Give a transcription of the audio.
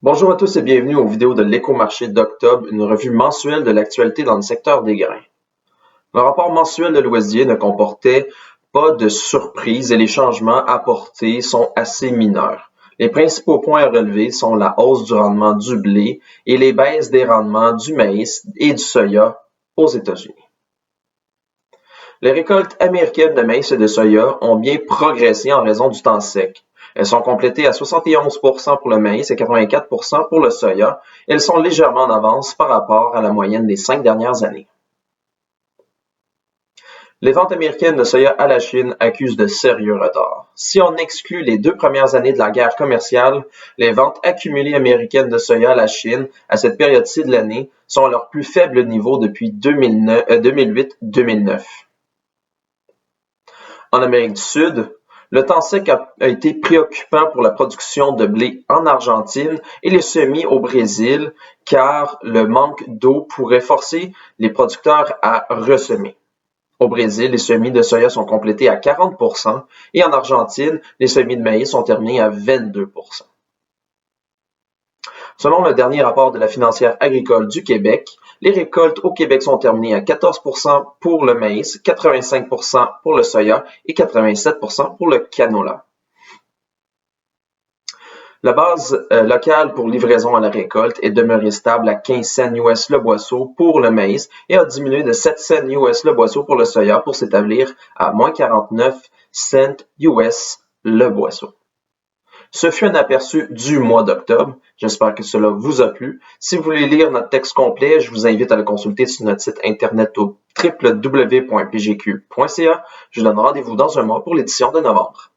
Bonjour à tous et bienvenue aux vidéos de l'Écomarché d'octobre, une revue mensuelle de l'actualité dans le secteur des grains. Le rapport mensuel de l'Ouestier ne comportait pas de surprises et les changements apportés sont assez mineurs. Les principaux points à relever sont la hausse du rendement du blé et les baisses des rendements du maïs et du soya aux États-Unis. Les récoltes américaines de maïs et de soya ont bien progressé en raison du temps sec. Elles sont complétées à 71% pour le maïs et 84% pour le soya. Elles sont légèrement en avance par rapport à la moyenne des 5 dernières années. Les ventes américaines de soya à la Chine accusent de sérieux retards. Si on exclut les 2 premières années de la guerre commerciale, les ventes accumulées américaines de soya à la Chine à cette période-ci de l'année sont à leur plus faible niveau depuis 2008-2009. En Amérique du Sud, le temps sec a été préoccupant pour la production de blé en Argentine et les semis au Brésil, car le manque d'eau pourrait forcer les producteurs à ressemer. Au Brésil, les semis de soya sont complétés à 40% et en Argentine, les semis de maïs sont terminés à 22%. Selon le dernier rapport de la Financière agricole du Québec, les récoltes au Québec sont terminées à 14% pour le maïs, 85% pour le soya et 87% pour le canola. La base locale pour livraison à la récolte est demeurée stable à 15 cents US le boisseau pour le maïs et a diminué de 7 cents US le boisseau pour le soya pour s'établir à moins 49 cents US le boisseau. Ce fut un aperçu du mois d'octobre. J'espère que cela vous a plu. Si vous voulez lire notre texte complet, je vous invite à le consulter sur notre site internet au www.pgq.ca. Je vous donne rendez-vous dans un mois pour l'édition de novembre.